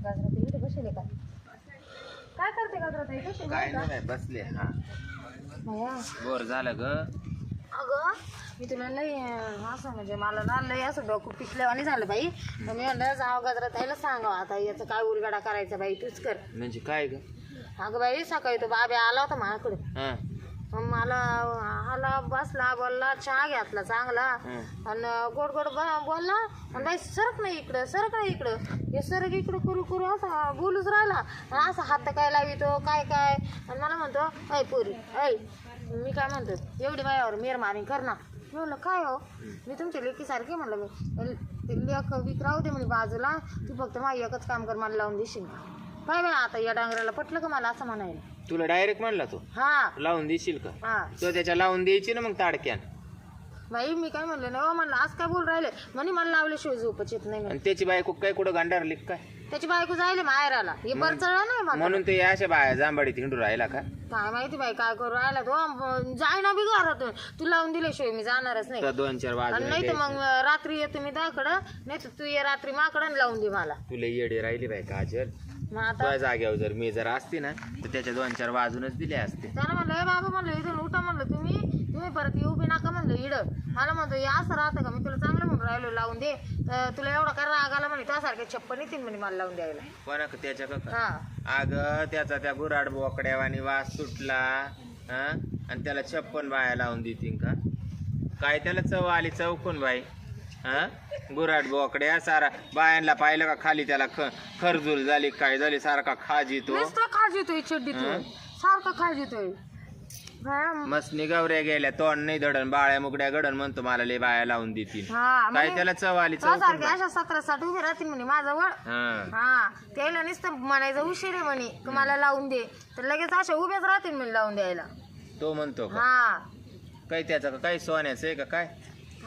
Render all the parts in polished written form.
गाजराताई इथे बसले का? काय करते गाजराताई? कशी काय नाही बसले. हा बोर झालं ग. अगं मी तुला लई असं म्हणजे मला ना लई असं डोकं पिकल्यावानी झालं बाई. तर मी म्हणलं जाव गाजराताईला सांगावं आता याचं काय उलगडा करायचा बाई तूच कर. म्हणजे काय ग? अगं बाई सकाळी तो बाबे आला होता माझ्याकडे. हा मग मला आला बसला बोलला चहा घेतला चांगला आणि गोड गोड बोलला आणि बाई सरक नाही इकडं सरक नाही इकडं हे सरक इकडं करू करू असा बोलूच राहिला आणि असा हात काय लावितो काय काय आणि मला म्हणतो ऐ पोरी ऐ मी काय म्हणतो एवढी बायावर मेरमारी कर ना. मी म्हणलं काय हो मी तुमच्या लेकीसारखी म्हणलं मी लेख विक राहू दे म्हणजे बाजूला तू फक्त माझं एकच काम कर मला लावून देशील काय बाई आता या डांगराला पटलं का मला असं म्हणायला. तुला डायरेक्ट म्हणला तो हा लावून देशील का? हा तो त्याच्या लावून द्यायची ना मग ताडक्यान. बाई मी काय म्हणलं ना म्हणलं आज काय बोल राहिले म्हणे मला लावल्याशिवाय झोपच येत नाही आणि त्याची बायको काय कुठं गांडारली काय? त्याची बायको जायले माहेराला हे परचळला नाही मला म्हणून ते अशा बाया जांभाडीत हिंडू राहिला का? काय माहिती बाई काय करू राहिला तो जाय ना बी घरातून तू लावून दिल्याशिवाय मी जाणारच नाही. 2-4 वाजून नाही तर मग रात्री येतो मी दाकडं नाही तर तू ये रात्री माकडं लावून दे मला. तुला येडे राहिली बाय काजल. मग आता तुझ्या जाग्यावर जर मी जर असते ना तर त्याच्या 2-4 वाजूनच दिले असते. त्याला म्हणलं हे बाबा म्हणलं इथून उठा म्हणलं तुम्ही परत येऊ बी नका म्हणलं इड मला म्हणतो हे असं राहतं का मी तुला चांगलं म्हणून राहिलो लावून दे तर तुला एवढा काय राग आला म्हणे त्यासारख्या छप्पन येतील म्हणे मला लावून द्यायला. कोणा त्याच्या का? हा अगं त्याचा त्या गुराड बोकड्यावानी वास सुटला हा आणि त्याला 56 बाया लावून देतील का काय? त्याला चव आली चौकून बाई. हा गुराड बोकड्या सारा बायांना पाहिलं का खाली त्याला खरजूल झाली काय झाली सारखा खाज येतो. नुसतं खाज येतोय चड्डीतून सारखा खाज येतोय. मस्त निगावऱ्या गेल्या तोंड नाही दडण बाळ्या मुगड्या गडण म्हणतो मला लय बाया लावून देतील काय? त्याला चव आली चौकून बाई. अशा 17-60 उभे राहतील म्हणे माझ्याजवळ. हा त्याला नुसतं म्हणायचं उशीर आहे म्हणे तुम्हाला लावून दे तर लगेच अशा उभ्याच राहतील म्हणे लावून द्यायला. तो म्हणतो का हा काही त्याचा का काही सोन्याचं आहे का काय?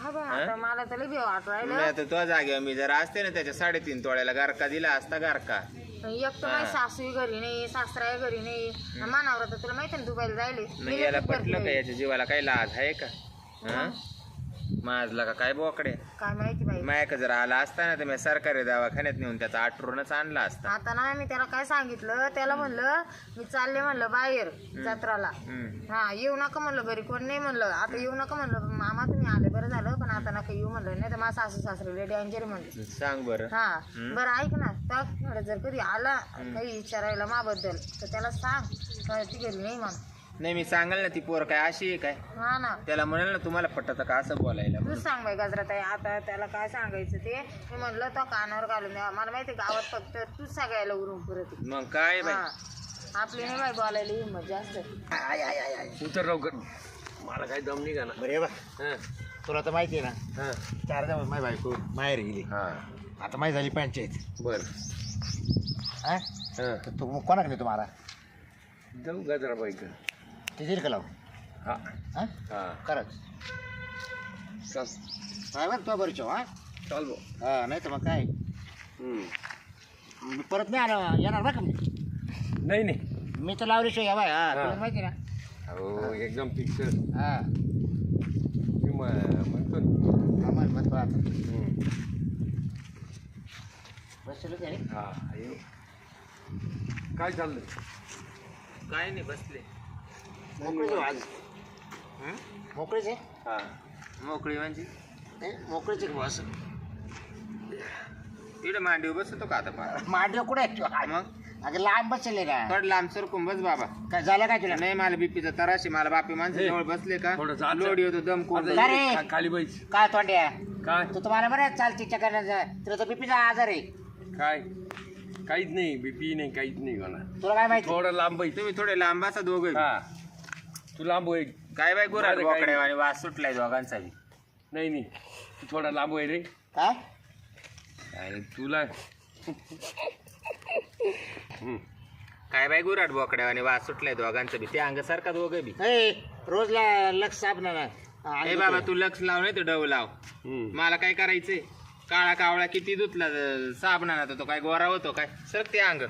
हा बा आता मला तर लई भेव वाटू राहिलं. मी आता तुझ्या जागेवर मी जर असते ना त्याच्या 3.5 तोळ्याला गारका दिला असता गारका. एक तर माझी सासूही घरी नाही सासरा घरी नाही मानावर तर तुला माहिती ना दुबईला जायले. नाही याला पटलं का? याच्या जीवाला काही लाज आहे का? हा माझला का काय बोकडे काय माहिती बाई. मायक जर आला असता ना तर मी सरकारी दवाखान्यात नेऊन त्याचा आठवूनच आणला असता. आता ना मी त्याला काय सांगितलं त्याला म्हणलं मी चालले म्हणलं बाहेर जत्राला. हा येऊ नका म्हणलं घरी कोण नाही म्हणलं आता येऊ नका म्हणलं मामा तुम्ही आले बरं झालं पण आता नका येऊ म्हणलं नाही तर माझा सासू सासरे डेंजर म्हणलं. सांग बरं. हा बरं ऐक ना त्या जर कधी आला काही विचारायला माबद्दल तर त्याला सांग ती घरी नाही म्हणून. नाही मी सांगाल ना ती पोर काय अशी आहे काय? हा ना त्याला म्हणाल ना तुम्हाला पटत का असं बोलायला. तूच सांग बाई गजराताई आता त्याला काय सांगायचं ते मी म्हणलं तो कानावर घालून द्या मला माहिती गावात फक्त तूच सगळ्याला उरून पुरत मग काय बाई आपली नाही बाई बोलायला हिंमत जास्त. उतर लवकर मला काही दम निघा ना. बरे बा तुला तर माहिती आहे ना 4 दिवस माझी बायको माहेर गेली. आता माहिती झाली पंचायत. बर तू कोणाकडे तुम्हाला जाऊ गजराबाईक ते दिल का लावून? हा हा हा खरंच चाल काय बरं तो बरं हा चाल भाऊ. हा नाही तर मग काय मी परत नाही आलो येणार बरं का मी. नाही नाही मी तर लावल्याशिवाय या बाय हा तुला माहिती ना. हो एकदम फिक्स. हा मी म्हणतो ना. आम्हाला म्हणतो आता बसलो त्याने. हा येऊ. काय चाललं? काय नाही बसले मोकळीच आहे आज. मोकळीच आहे. हा मोकळी म्हणजे नाही मोकळीच आहे बस. तिकडे मांडीव बसतो का आता? मांडव कुठे आहे? मग अगं लांब बसले का? थोडं लांब सरकून बस बाबा. काय झालं काय तुला? नाही मला बीपीचा तराशी मला बापी माणसं जवळ बसले का थोडं जात. लोडी होतो दम कोण. अरे! खाली बैस. काय तोंड्या काय तू तुम्हाला बरं चालते चक्कर तुला तर बीपीचा आजार आहे. काय काहीच नाही बीपी नाही काहीच नाही मला. तुला काय माहिती? थोडं लांब बैस. तुम्ही थोडे लांब बसा दोघं. हा तू लांब होय. काय बाई गुराड माझं काय बोकड्या आणि वास सुटलाय दोघांचा बी. नाही नाही तू थोडा लांब होय रे. काय अरे तुला काय बाई गुराड बोकड्या आणि वास सुटलाय दोघांचा बी. ते अंग सारखा दोघं बी. ए, रोज लक्ष साबणा ए बाबा तू लक्ष लाव नाही तर डव लाव. मला काय करायचंय? काळा कावळा किती धुतला साबणा तो काय गोरा होतो काय सर ते अंग.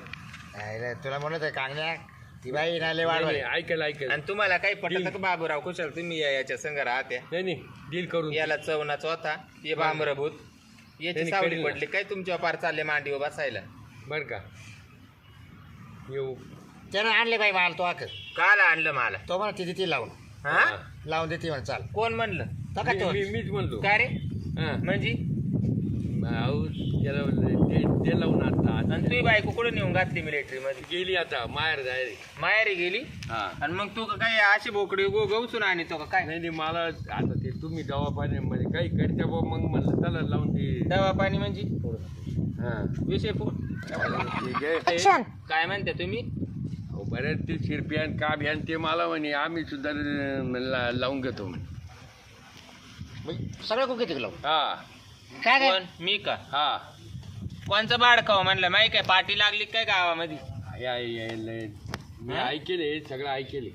तुला म्हणत आहे कांगण्या ती बाई नाले वाढवाय. ऐकल ऐकल. आणि तुम्हाला काही पटत का बाबूराव कुशल तुम्ही याच्या संघ राहत्या. नाही नाही डील करून. याला चवनाच होता हे बांबरभूत याची त्यांनी सावली केली पडली काय तुमच्या पार चालले मांडीवर बसायला. बर का येऊ त्यानं आणले बाई माल तो आक काल आणलं मला तो म्हणा ती देते लावून हा लावून देते म्हणा चाल कोण म्हणलं तो का तो मीच म्हणतो काय रे हा. म्हणजे अहो, त्याला ते लावून आता आणि तुझी बायको कुठे नेऊन घातली मिलिटरी मध्ये गेली आता माहेर जायला माहेरी गेली हा आणि मग तू काय अशी बोकडी गवसून आणि तो का काय नाही नाही मला आता ते तुम्ही दवाखान्यामध्ये काही करते बा मग म्हणलं चला लावून दे दवा पाणी म्हणजे हा विषय ठीक आहे ऍक्शन. काय म्हणते तुम्ही अहो, बऱ्याच ते शिरप्यान का भ्यान ते मला म्हणे आम्ही सुद्धा लावून घेतो म्हणे सगळं कुठे तिकडे लावून हा काय काय कोण मी का हा कोणचं बाळ खाऊ म्हणलं माहिती काय पाठी लागली काय गावामध्ये मी ऐकेले सगळं ऐकेले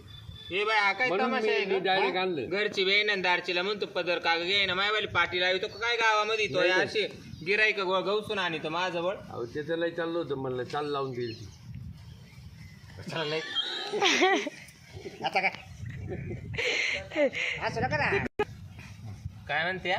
हे बाय हा काय म्हणून तमाशा आहे मी का? डायरेक्ट आणलं घरची बेन दारचीला म्हणतो पदर काग घे ना मायवाली पाठी लावी तो काय गावामध्ये तो नाही. असे गिराईक गवसून आणि तो माझ्याजवळ अहो त्याचं लय चाललं होतं म्हणलं चाल लावून देईल ती. चला लय आता काय असं नका ना काय म्हणते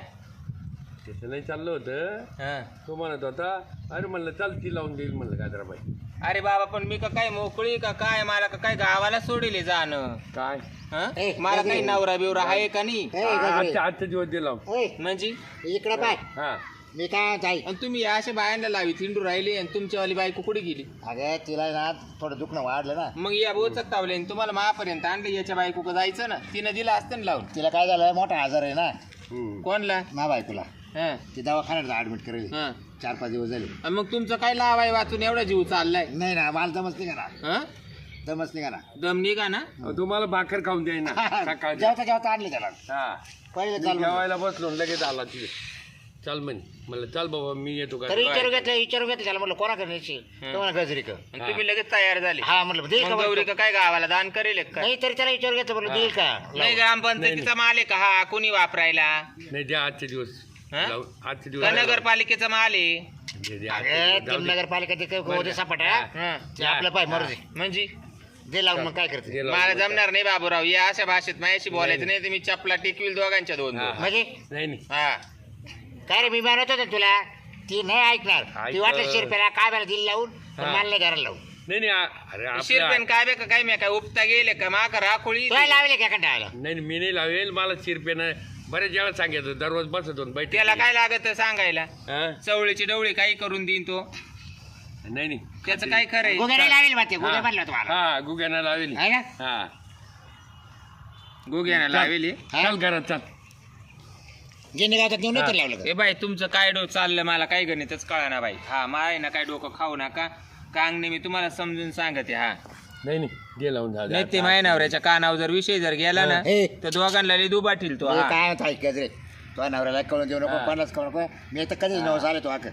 त्याचं लय चाललं होतं हा तो म्हणत होता अरे म्हणलं चाल ती लावून देईल म्हणलं गाजराबाई अरे बाबा पण मी का काय मोकळी का काय मला का काय गावाला सोडिले जाणं काय हं? ए, मला गजरे. काही नवरा बिवरा आहे का नाही ए, गजरे. आजचा दिवस दिला ओय, म्हणजे इकडं पाय हा मी काय जाई आणि तुम्ही या अशा बायांना लावी थिंडू राहिली आणि तुमच्यावाली बायको कुठे गेली अगं तिला ना थोडं दुखणं वाढलं ना मग या बोचक तावले तुम्हाला महापर्यंत आणलं याच्या बायको का जायचं ना तिनं दिलं असतं ना लावून तिला काय झालं मोठा आजार आहे ना कोणला मा बायकोला हं, ती दवाखान्यात ऍडमिट करेल हं. 4-5 दिवस झाले आणि मग तुमचं काय लावाय वाचून एवढा जीव चाललाय नाही ना मला दमच निघा ना हं? दमच निघा ना दम निघा ना तुम्हाला भाकर खाऊन द्याय ना सकाळी जेवता जेवता आणले त्याला हा पहिले मी चाल म्हणलं. जेवायला बसलो आणि लगेच आला तिथे चल म्हणे म्हणलं चल बाबा मी येतो का तरी विचारू घेतलं त्याला म्हटलं कोणा करण्याची तुम्हाला गजरी कर आणि तुम्ही लगेच तयार झाले हा म्हटलं देईल का मग गौरी म्हणतो? का काय गावाला दान करेल का नाही तरी त्याला विचारू घेतलं म्हटलं देईल का नाही ग्रामपंचायतीचा माल आहे का हा कोणी वापरायला नाही द्या आजचे दिवस हा? लावून- आजचे का दिवस नगरपालिकेचा माल आहे दे- दे, आजचे अरे दिवस जाऊ तीन दे. नगरपालिका ते बरं. होते सापटा हं. ते आपलं पाय मरू दे म्हणजे दे लावून मग काय करते दे लावून. मला जमणार नाही बाबूराव या अशा भाषेत माझ्याशी बोलायचं नाही तर मी चपला टेकविल दोघांच्या दोन हा. म्हणजे नाही नाही हा काय रे मी म्हणत होतो ना तुला ती नाही ऐकणार ती ऐक. वाटलं शिरप्याला काय मला दिली लावून पण हा. मला नाही घराला लावून नाही नाही अरे आपल्या शिरपेन काय बे का काय मी काय उपता गेले का मा का राखोळी तुला लावले का कंटाळाला नाही नाही, मी नाही लावेल मला चिरपेनं बरेच वेळा सांगितलं दररोज बसत होतो बैठक त्याला काय लागत सांगायला हा? चवळीची डवळी काही करून देईन तो नाही नाही त्याचं काय खरंय गुगे नाही लावेल माते गुगे हा. म्हणलं तुम्हाला हा गुग्यानं लावेल आहे ना हा गोग्यानं लावेली हा? चल घरात चल गिन्नी गावात घेऊन नाही तर लावलं का? ए बाई तुमचं काय चाललं मला काय गणितच कळा ना बाई हा माय ना काय डोकं खाऊ नका कांगणे मी तुम्हाला समजून सांगते हा नाही नाही दे लावून जा नाही ते माय नवऱ्याच्या कानावर जर विषय जर गेला ना हे. तर दोघांना लई दुबाटील तो हे हा. काय होतं ऐक रे तो नवऱ्याला कळून देऊ नको हा. पन्नास कळू नको मी तर कधीच नवस आले तो आक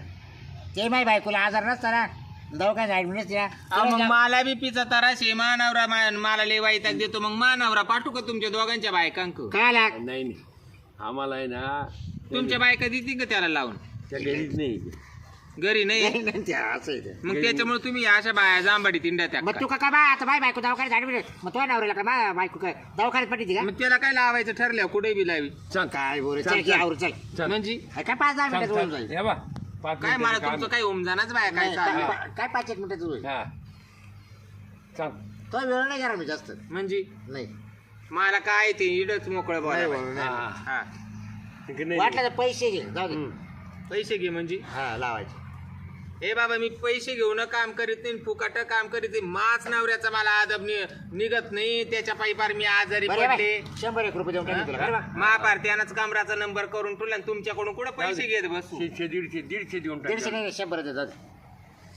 ते माही बायकोला आजार नसता ना दवाखान्यात ऍडमिट नसते अहो, मग ना मला बी पिचा तराशे मानवरा मला लई वाईटाक देतो मग मानवरा पाठवू का तुमच्या दोघांच्या बायकांक काय लाग नाही नाही आम्हाला आहे ना तुमच्या बायका देतील का त्याला लावून त्या घरीच नाही घरी नाही असं आहे ते. मग त्याच्यामुळे तुम्ही अशा बाया जांबाडी तिंड्या त्या मग तू का बा आता बाय बायको दवाखान्यात ऍडमिट मग तो नवऱ्याला का बा बायको काय दवाखान्यात पडली का मग त्याला काय लावायचं ठरल्या कुठे बी लावी चल काय बोरे चल, चल की चल. आवर चल चल. म्हणजे काय 5-10 चल, मिनिटात होऊन चल. जाईल हे बा 5 काय मला तुमचं काही उमजानाच बाया काय चाललं काय 5-1 मिनिटात होईल हा चल तो वेळ नाही करा मी जास्त म्हणजे नाही मला काय ते इडच मोकळं नाही बोला बोलू, हा, हा ठीक आहे, वाटलं तर पैसे घे जाऊ दे पैसे घे म्हणजे हा लावायचे हे बाबा मी पैसे घेऊन काम करीत नाही फुकाट काम करीत नाही माच नवऱ्याचा मला आदब निघत नाही त्याच्या पायी पार मी आजारी बरं पडले बाय, 100 रुपये देऊन टाकले तुला बरं बा? महापार त्यानंच कमराचा नंबर करून तुला आणि तुमच्याकडून कुठं पैसे घेत बसू 100-150 देऊन 150 टाक नाही 100 दे जाऊ दे.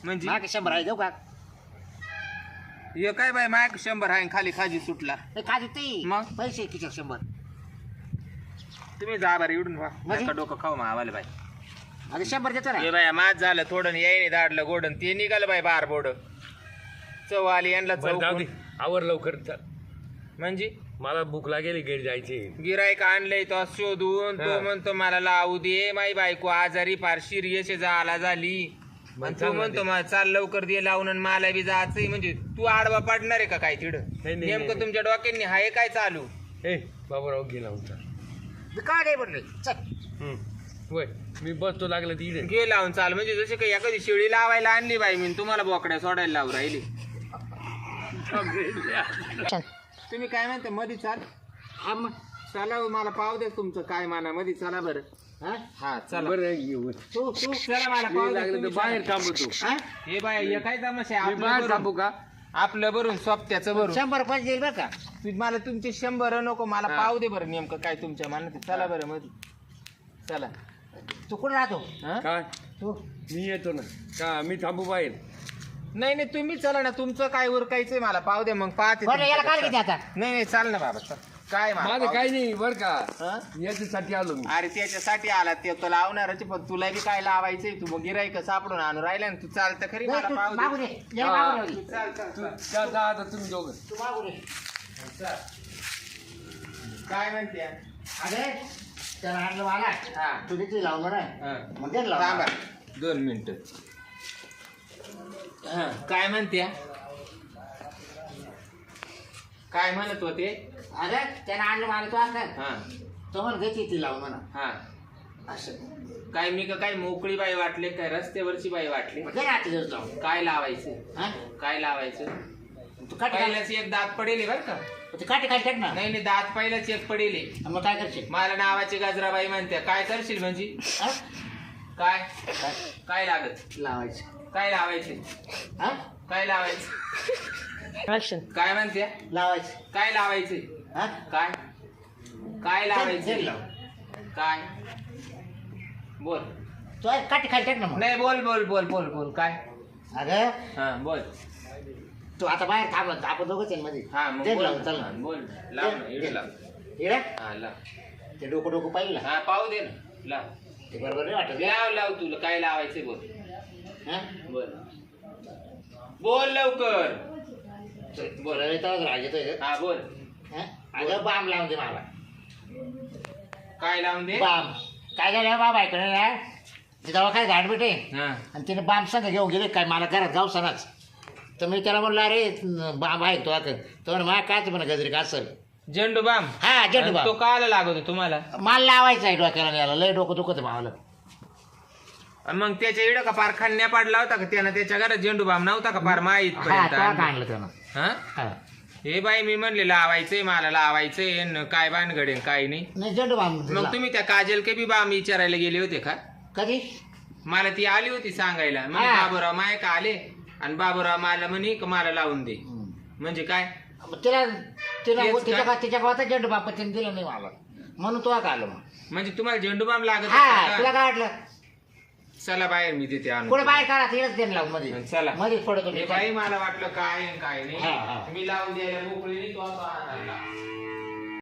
म्हणजे मागे 100 आहे देऊ का हे काय बाय माय 100 आहे खाली खाजी सुटला नाही खाजी ते मग? पैसे खिशात 100 तुम्ही जा बरं इडून व्हा म्हणजे? नका डोकं खाऊ मावाले बाई अगं 100 देतो ना हे बाय माझ झालं थोडं यायने दाडलं गोडन ते निघालं बाय बार बोड चव आली यांना बरं, जाऊ दे चव आवर लवकर चल म्हणजे मला भूक लागेल घरी जायचे गिरायक आणलंय तो शोधून तो हा. म्हणतो मला लावू दे माई बायको आजारी फार सिरियस झाला झाली मग आणि तू चांगलं म्हणतो दे. मला चाल लवकर दे लावून आणि मला बी जायचंय म्हणजे तू आडवा पाडणार आहे का काय तिड नाही, नेमकं नाही. तुमच्या डोक्यांनी हाय काय चालू ए बाबूराव घे लावून चल मी काय नाही बोलले चल वय मी बसतो लागलं तिकडे घे लावून चाल, म्हणजे जसे काही एखादी शेळी लावायला आणली बाई मी, तुम्हाला बोकड्या सोडायला लावून राहिली. तुम्ही काय म्हणते मध्ये चाल? हा मग चला हो, मला पाव दे तुमचं काय माना मध्ये, चला बरं. हा चला बरं येऊ तू चला, मला पाव दे लागलं तर तुम्ही, बाहेर चला. थांबतो हे बाय हे काय तमाशा मी बाहेर आपलं थांबू भरून, का? आपलं भरून सोपत्याचं भरून. 100 रुपये देईल बरं का. मला तुमचे 100 नको, मला पाव दे बरं नेमकं काय तुमच्या मनात. चला बरं मध्ये चला. तू कुठे राहतो? हा? काय तू मी येतो ना का मी थांबू बाहेर नाही नाही तुम्ही चला ना, तुमचं काय उरकायचंय मला पाव दे मग पाहते. बरं याला काय तुमच्याकडे. किती आता? नाही नाही चाल ना बाबा चल. काय मला माझं पाव काही दे. नाही बरं का हा? याच्यासाठी आलो मी अरे त्याच्यासाठी आला ते तो लावणारच, पण तुला बी काय लावायचंय, तू मग गिराईक सापडून आणून राहिला ना, तू चालतं खरी नाही, मला तू पाव मागू दे. दे. याला मागू दे. तू चाल चाल तू चाल. जा जा आता तुम्ही दोघं तू मागू दे. चाल. काय म्हणते? अरे त्याला आणलं मला. हा. तू तिथे लावून म्हणा. हा. मग दे ना थांबा लावून. 2 मिनिटं. हा, काय म्हणते? काय म्हणत होते? अरे त्यानं आणलं मला तू आता. हा तो म्हण घे ती लावून म्हणा. हा. असं काय मी का काय मोकळी बाई वाटले, काय रस्त्यावरची बाई वाटली? मग दे ना आता दिवस लावून. काय लावायचं? हा? काय लावायचं? तू काटे पहिल्याच एक दात पडेल बरं का? काटे काढ ना. नाही नाही, दात पहिल्याच एक पडेल. मग काय करशील? मला नावाची गजराबाई म्हणते. काय करशील म्हणजे? हा? काय काय? काय लागत? लावायचं. काय लावायचे? हा? काय लावायचं? काय म्हणते? लावायचं. काय लावायचे? हा? काय काय लावायचे? दे लाव. काय बोल. तू काटे खाली टाक ना मग. नाही बोल बोल बोल बोल बोल. काय? अगं हा बोल. तू आता बाहेर थांब, आपण दोघंच आहे मध्ये. हा मग दे बोल. लावून चल हा, ना. बोल लाव ना, इकडे लाव. इकडे हा लाव. ते डोकं पाहिलं ना. हा पाहू दे ना, लाव. ते बरोबर नाही वाटत. लाव लाव, तुला काय लावायचे बोल. हा? बोल बोल लवकर. बोल राग येतोय. हा बोल. हा? अगं बाम लावून दे मला. काय लावून दे? बाम. काय झालं बाबा ऐकलं ना, ते दवाखान्यात झाड भेटे हा आणि तिने बाम संग घेऊन गेले काय मला घरात गाव सणाच. तर मी त्याला म्हणलं अरे बाम ऐकतो आता. तो म्हणे मा काय म्हणा गजरी का असेल. झेंडू बाम. हा झेंडू आणि तो बाम. काला लागतो तुम्हाला? माल लावायचा आहे डोक्याला, याला लय डोकं दुखत मावलं. आणि मग त्याच्या इकडं का पार खन्या पाडला होता का त्यानं? त्याच्या घरात झेंडू बाम नव्हता का पार माहीत हा पर्यंत तो आणलं? आणलं त्यानं. हा? हा. हे बाई मी म्हणले लावायचंय, मला लावायचंय, न काय बांधगडे काय नाही. नाही झेंडू बाम मग दिला. तुम्ही त्या काजल के बी बाम विचारायला गेले होते का? कधी? मला ती आली होती सांगायला. म्हणजे हा. बाबूराव माय का आले आणि बाबूराव मला म्हणे का मला लावून दे. म्हणजे काय? मग तिला तेच का? तिच्या गावात झेंडू बाम तिने दिलं नाही मला, म्हणून तो का आलो मग. म्हणजे तुम्हाला झेंडू बाम लागत हा होता तुला का? काय वाटलं? चला बाहेर मी देते आणून. कुठे बाहेर काढा तिलाच देणं लावून मध्ये. चला. मध्ये पडतो हे बाई मला वाटलं काय आहे, काय हा, हा. नाही. मी लावून द्यायला मोकळी नाही. तो